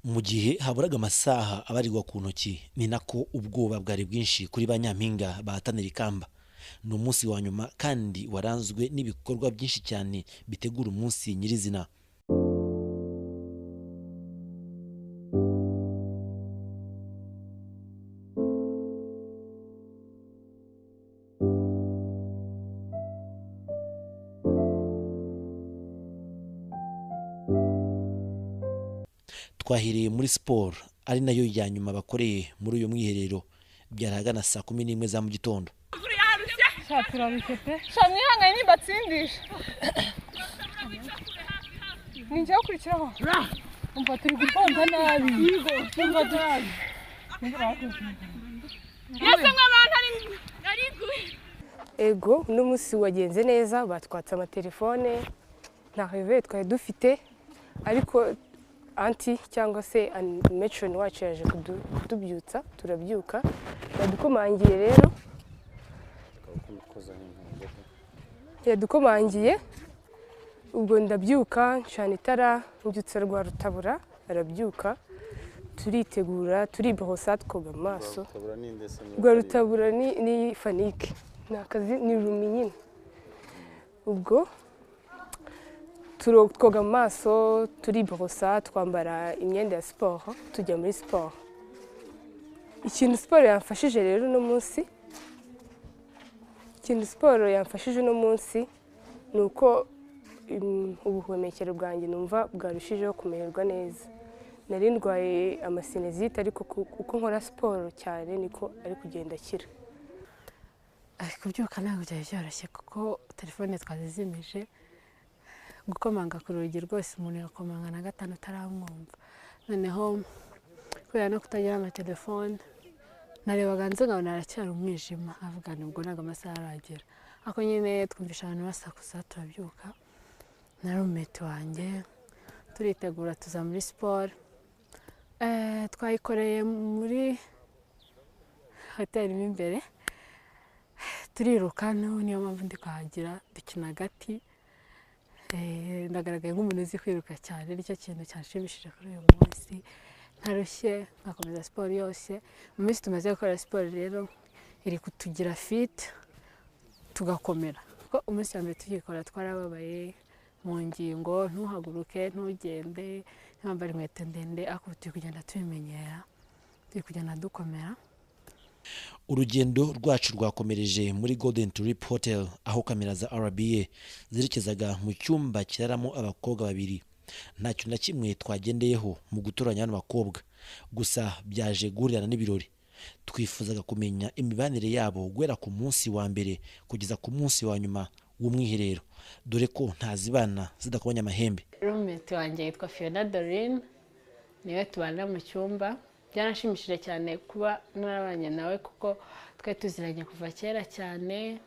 Mu gihe haburaga amasaha abarirwa ku ntoki ni nako ubwoba bwari bwinshi kuri ba nyampinga bahatanira ikamba. Ni umunsi wa nyuma kandi waranzwe n'ibikorwa byinshi cyane bitegura umunsi nyirizina. Twahiriye muri siporo ari nayo ya nyuma bakoreye muri uyu mwiherero, byarahagana saa 11 za mu gitondo. Mwihangane nimbatsindisha ninjye ukurikiraho umva turi gutonda nabi umva nabi yese nk'abantu ari ego n'umunsi wagenze neza, batwatse amatelefone nta rive twari dufite, ariko anti cyangwa se metron wacu yaje kudubyutsa turabyuka, yadukomangiye rero yadukomangiye ubwo ndabyuka ncana itara, mbyutsa rwa rutabura arabyuka, turitegura turiborosa twoga amaso. Rwa rutabura ni fanike nakazi ni rumi nyine, ubwo twoga amaso turiborosa twambara imyenda ya siporo tujya muri siporo. Ikintu siporo yamfashije rero no munsi uno munsi ni uko ubuhumekero bwanjye numva bwarushijeho kumererwa neza. Nari ndwaye amasinezite, ariko uko nkora siporo cyane niko ari kugenda akira. Kubyuka ntabwo byari byoroshye kuko telefone twazizimije, gukomanga ku rugi rwose umuntu yakomanga na gatanu ataramwumva. Noneho kubera no kutagira amatelefone narebaga nze nkabona aracyari umwijima, avuga nubwo ntabwo amasaha aragera. Ako nyine twumvisha abantu basakuza turabyuka na roommate wanjye turitegura tuza muri siporo. Twayikoreye muri hoteli mo imbere, turiruka niyo mpamvu ndi kuhagira dukina agati. Ndagaragaye nk'umuntu uzi kwiruka cyane, nicyo kintu cyanshimishije kuri uyu munsi. Ntarushye nkakomeza siporo yose. Mu minsi tumaze gukora siporo rero iri kutugira fit tugakomera, kuko umunsi wa mbere tugikora twarababaye mu ngingo, ntuhaguruke ntugende ntambare inkweto ndende, ariko turi kugenda tubimenyera, turi kugenda dukomera. Urugendo rwacu rwakomereje muri Golden Tulip Hotel, aho kamera za RBA zerekezaga mu cyumba kiraramo abakobwa babiri. Nta kintu na kimwe twagendeyeho mu gutoranya hano bakobwa, gusa byaje guhurirana n'ibirori. Twifuzaga kumenya imibanire yabo guhera ku munsi wa mbere kugeza ku munsi wa nyuma w'umwiherero, dore ko ntazibana zidakomanya amahembe. Roommate wanjye yitwa Fiona Doreen, niwe tubana mu cyumba. Byaranshimishije cyane kuba narabanye nawe kuko twari tuziranye kuva kera cyane.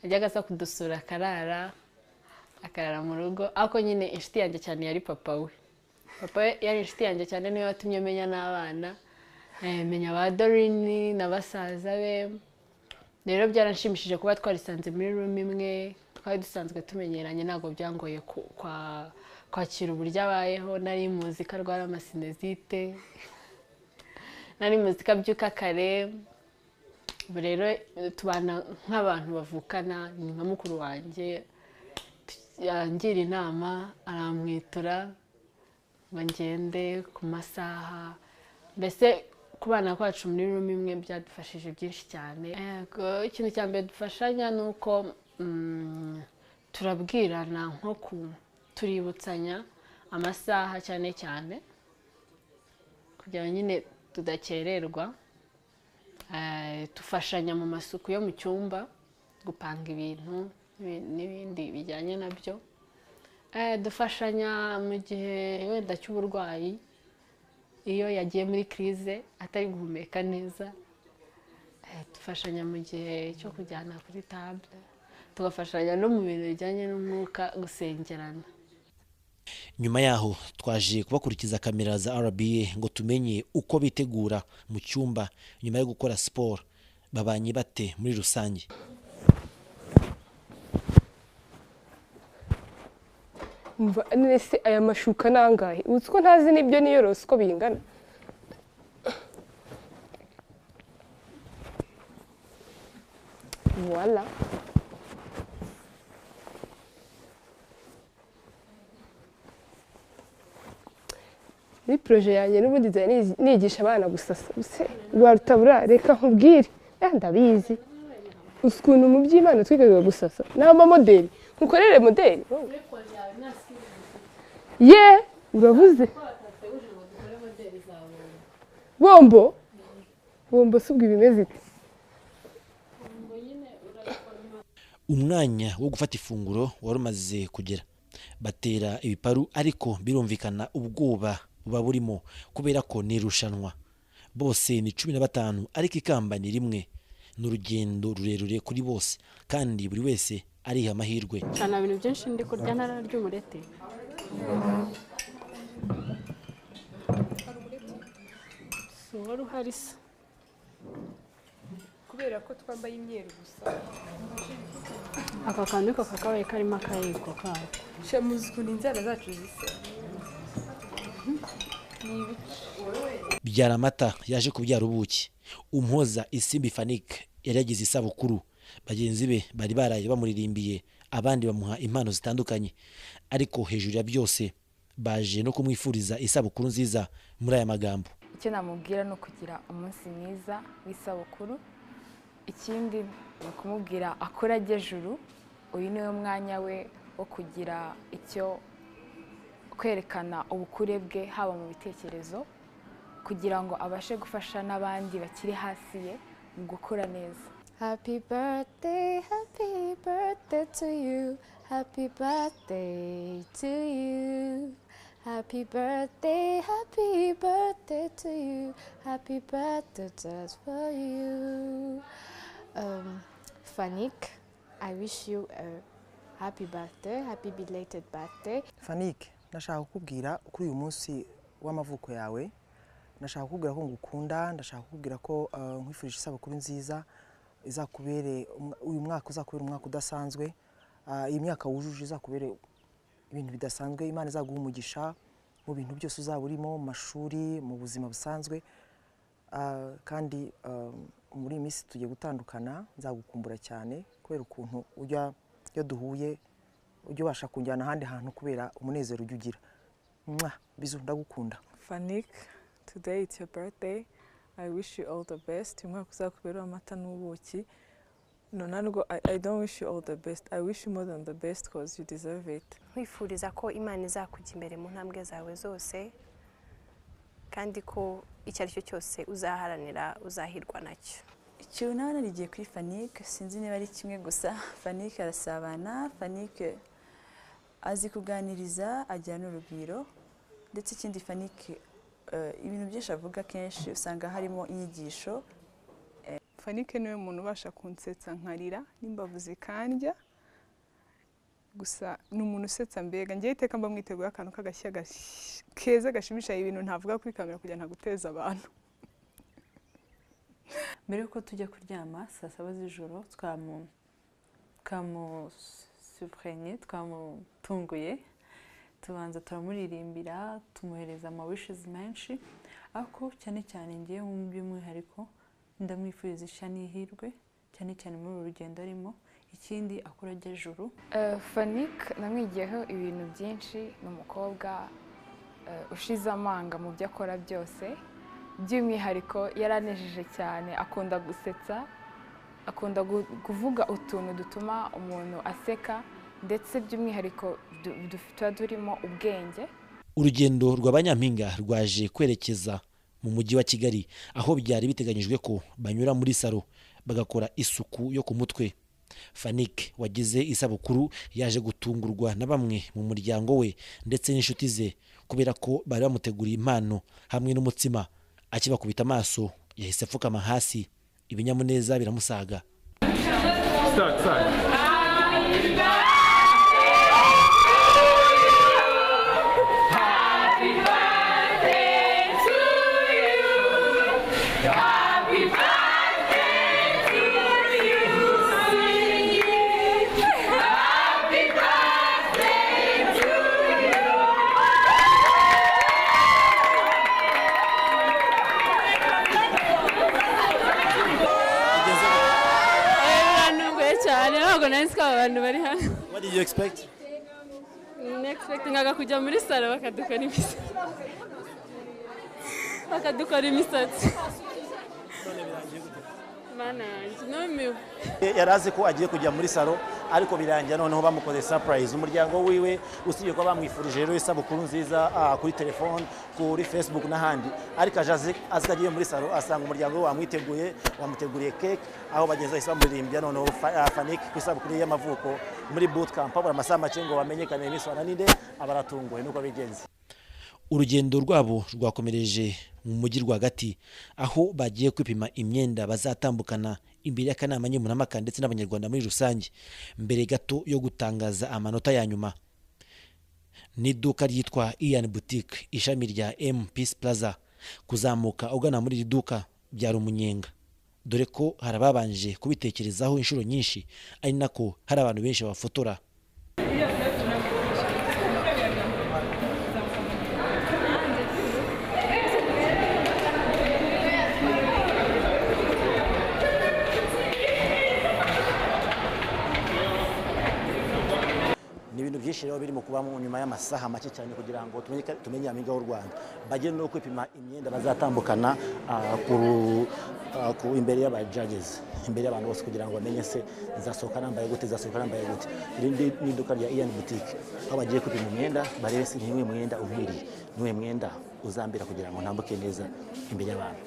Yajyaga aza kudusura akarara mu rugo, ariko nyine inshuti yanjye cyane yari papa we. Papa we yari inshuti yanjye cyane, niwe watumye menya n'abana, menya ba Doreen na basaza be. Rero byaranshimishije kuba twarisanze muri room imwe, twari dusanzwe tumenyeranye, ntabwo byangoye kwakira uburyo abayeho. Nari muzi ko arwara amasinezite, nari muzi ko abyuka kare. Ubu rero tubana nk'abantu bavukana, ni nka mukuru wanjye, yangira inama aramwitura ngo ngende ku masaha. Mbese kubana kwacu muri room imwe byadufashije byinshi cyane. Ikintu cya mbere dufashanya ni uko turabwirana, nko tuributsanya amasaha cyane cyane kugira ngo nyine tudakererwa. Tufashanya mu masuku yo mu cyumba, gupanga ibintu n'ibindi bijyanye nabyo. Dufashanya mu gihe wenda cy'uburwayi, iyo yagiye muri crise atari guhumeka neza. Dufashanya mu gihe cyo kujyana kuri table, tugafashanya no mu bintu bijyanye n'umwuka, gusengerana. Nyuma yaho twaje kubakurikiza kamera za RBA ngo tumenye uko bitegura mu cyumba nyuma yo gukora siporo. Babanye bate muri rusange? umva nese aya mashuka nangahe uzi ko ntazi n'ibyo niyorose uko bingana voilà muri projet yanjye n'ubundi nigisha abana gusasa rwa rutabura reka nkubwire ndabizi uzi ukuntu mu by'Imana twigaga gusasa n'amamodeli nkukorere modeli ye uravuze bombo si ubwo bimeze ite umwanya wo gufata ifunguro wari umaze kugera batera ibiparu ariko birumvikana ubwoba buba burimo kubera ko ni irushanwa bose ni 15 ariko ikamba ni rimwe n'urugendo rurerure kuri bose kandi buri wese ariha amahirwe cyane ibintu byinshi ndi kurya nararya umurete wari uhari se kubera ko twambaye imyeru gusa aka kantu ko kakabaye karimo akayiko kawe shamuzi ukuntu inzara zacu zisa byara amata yaje kubyara ubuki Umuhoza Isimbi Fanique yaragize isabukuru bagenzi be bari baraye bamuririmbiye abandi bamuha impano zitandukanye ariko hejuru ya byose baje no kumwifuriza isabukuru nziza muri aya magambo icyo namubwira no kugira umunsi mwiza w'isabukuru ikindi ni kumubwira akorage juru uyu niwe mwanya we wo kugira icyo kwerekana ubukure bwe haba mu bitekerezo kugira ngo abashe gufasha n'abandi bakiri hasi ye mu gukura neza. Happy birthday to you, happy birthday to you, happy birthday to you, happy birthday just for you. Fanique, I wish you a happy birthday, happy belated birthday. Fanique, ndashaka kukubwira kuri uyu munsi w'amavuko yawe, ndashaka kukubwira ko ngukunda, ndashaka kukubwira ko nkwifurije isabukuru nziza izakubere uyu mwaka uzakubera umwaka udasanzwe, iyi myaka wujuje izakubere ibintu bidasanzwe, Imana izaguha umugisha mu bintu byose uzaba urimo, mu mashuri, mu buzima busanzwe, kandi muri iyi minsi tugiye gutandukana nzagukumbura cyane kubera ukuntu ujya iyo duhuye ujya ubasha kunjyana ahandi hantu kubera umunezero ujya ugira. Bizu ndagukunda. Fanique, today it's your birthday. I wish you all the best. Umwaka uzakubera amata n'ubuki. No, ntabwo I don't wish you all the best. I wish you more than the best because you deserve it. Nkwifuriza ko Imana izakujya imbere mu ntambwe zawe zose kandi ko icyo ari cyo cyose uzaharanira uzahirwa nacyo. Icyo nawe narigiye kuri Fanique sinzi niba ari kimwe gusa. Fanique arasabana, Fanique azi kuganiriza, ajyana n'urugwiro, ndetse ikindi Fanique ibintu byinshi avuga kenshi usanga harimo inyigisho. Fanique niwe muntu ubasha kunsetsa nkarira n'imbavu zikandya, gusa ni umuntu usetsa mbega ngiye iteka mba mwiteguye akantu k'agashya keza gashimisha ibintu ntavuga kuri kamera kugira ntaguteza abantu. Mbere yuko tujya kuryama saa 7 z'ijoro twamusuprenie, twamutunguye, tubanza turamuririmbira, tumuhereza ama wishes menshi, ariko cyane cyane ngiye mu by'umwihariko ndamwifuriza ishya n'ihirwe cyane cyane muri uru rugendo arimo, ikindi akorage juru. Fanique namwigiyeho ibintu byinshi, ni umukobwa ushize amanga mu byo akora byose, by'umwihariko yaranejeje cyane, akunda gusetsa, akunda kuvuga utuntu dutuma umuntu aseka, ndetse by'umwihariko tuba turimo ubwenge. Urugendo rw'abanyampinga rwaje kwerekeza mu mujyi wa Kigali, aho byari biteganyijwe ko banyura muri salo bagakora isuku yo ku mutwe. Fanique wagize isabukuru yaje gutungurwa na bamwe mu muryango we ndetse n'inshuti ze kubera ko bari bamuteguriye impano hamwe n'umutsima. Akibakubita amaso yahise apfukama hasi, ibinyamuneza biramusaga. ntabwo nari nzi ko aba bantu bari hano. What did you expect? Nexpectingaga kujya muri salo bakadukora imisatsi. Mana yanjye numiwe. Yari azi ko agiye kujya muri salo ariko birangira noneho bamukoze surprise. Umuryango wiwe usibye ko bamwifurije rero isabukuru nziza kuri telefone, kuri Facebook n'ahandi, ariko aje agiye muri salo asanga umuryango we wamwiteguye, wamuteguriye cake aho bageza isamuririmbya noneho Fanik ku isabukuru y'amavuko muri boot camp abura amasaha make ngo bamenyekane Miss Rwanda ninde, abaratunguwe nuko bigenze. Urugendo rwabo rwakomereje mu mujyi rwagati aho bagiye kwipima imyenda bazatambukana imbere y'akanama nkemurampaka ndetse n'abanyarwanda muri rusange mbere gato yo gutangaza amanota ya nyuma. Ni iduka ryitwa Ian Boutique ishami rya M Peace Plaza. Kuzamuka ugana muri iri duka byari umunyenga, dore ko harababanje kubitekerezaho inshuro nyinshi, ari nako hari abantu benshi bafotora. Ibintu byinshi rero birimo kuba mu nyuma y'amasaha make cyane kugira ngo tumenye Nyampinga w'u Rwanda. Bagiye no kwipima imyenda bazatambukana ku imbere y'aba judges, imbere y'abantu bose kugira ngo bamenye se zasohoka nambaye gute, zasohoka nambaye gute. Irindi ni iduka rya Ian Boutique aho bagiye kwipima imyenda barebe se niwe mwenda ukwiriye, niwe mwenda uzambira kugira ngo ntambuke neza imbere y'abantu.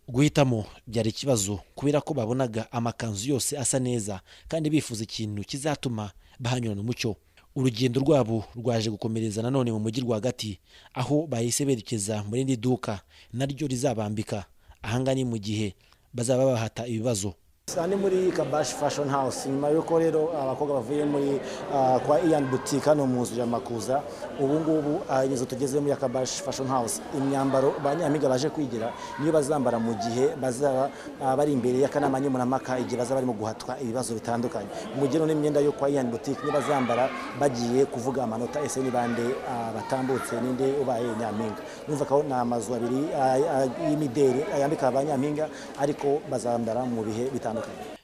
Guhitamo byari ikibazo kubera ko babonaga amakanzu yose asa neza kandi bifuza ikintu kizatuma bahanyurana umucyo. Urugendo rwabo rwaje gukomereza nanone mu mujyi rwagati aho bahise berekeza muri indi duka naryo rizabambika. Ahanga ni mu gihe bazaba bahata ibibazo. Sani muri Kabash Fashion House nyuma yuko rero abakobwa bavuye muri kwa Ian Boutique hano mu nzu ya Makuza. Ubu ngubu izo tugeze muri Kabash Fashion House, imyambaro banyampinga baje kwigira niyo bazambara mu gihe bazaba bari imbere y'akanama nkemurampaka, igihe bazaba barimo guhatwa ibibazo bitandukanye. Mu gihe n'imyenda yo kwa Ian Boutique niyo bazambara bagiye kuvuga amanota ese ni bande batambutse ninde ubaye Nyampinga. Numva ko na amazu abiri y'imideli ayambika abanyampinga ariko bazambara mu bihe bitandukanye.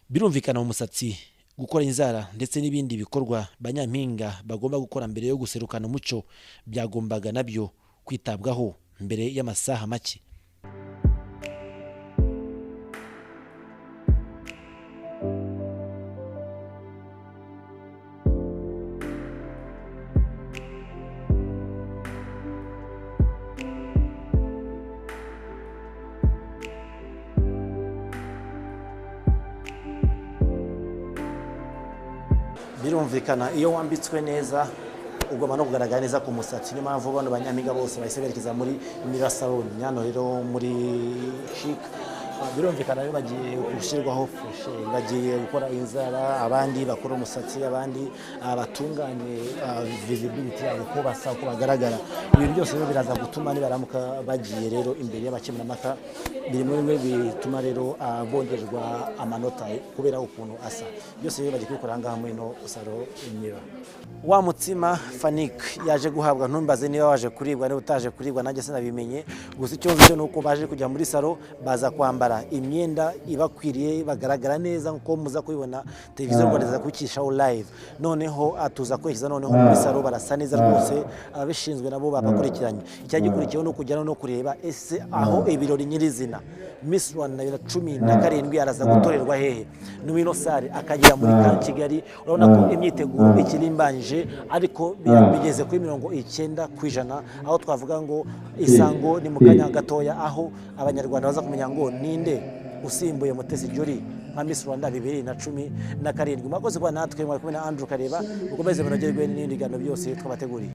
Birumvikana mu musatsi, gukora inzara ndetse n'ibindi bikorwa banyampinga bagomba gukora mbere yo guserukana umuco byagombaga nabyo kwitabwaho mbere y'amasaha make. Birumvikana iyo wambitswe neza ugomba no kugaragara neza ku musatsi. Niyo mpamvu bano banyampinga bose bahise berekeza muri Mira Salon nyano rero muri Chic. Birumvikana rero bagiye gushyirwaho fushe, bagiye gukora inzara, abandi bakora umusatsi, abandi batunganye visibility yabo ko basa ko bagaragara. Ibintu byose rero biraza gutuma nibaramuka bagiye rero imbere y'abakemurampaka biri muri bituma rero bongerwa amanota kubera ukuntu asa. Byose rero bagiye kubikora ngaha muri no Salo Mira. Wa mutsima Fanik yaje guhabwa, ntumbaze niba waje kuribwa niba utaje kuribwa, nanjye sinabimenye. Gusa icyo nzi nuko baje kujya muri salo baza kwambara imyenda ibakwiriye, bagaragara neza nko muza kubibona televiziyo Rwanda kukishaho live. Noneho atuza kweshyiza noneho muri salo barasa neza rwose, ababishinzwe nabo babakurikiranye. Icyagikurikiyeho no kujyana no kureba ese aho ibirori nyirizina Miss Rwanda 2017 araza gutorerwa hehe. N'ino sare akagira muri Kigali. Urabona ko imyiteguro ikirimbanje ariko bigeze kuri 90% aho twavuga ngo isango ni mu kanya gatoya aho abanyarwanda baza kumenya ngo ninde usimbuye Mutesi Jolly nka Miss Rwanda 2017. Mwakoze kwa natwe mwari kumwe na Andrew Kareba, ukomeze munogerwe n'indi gano byose twabateguriye.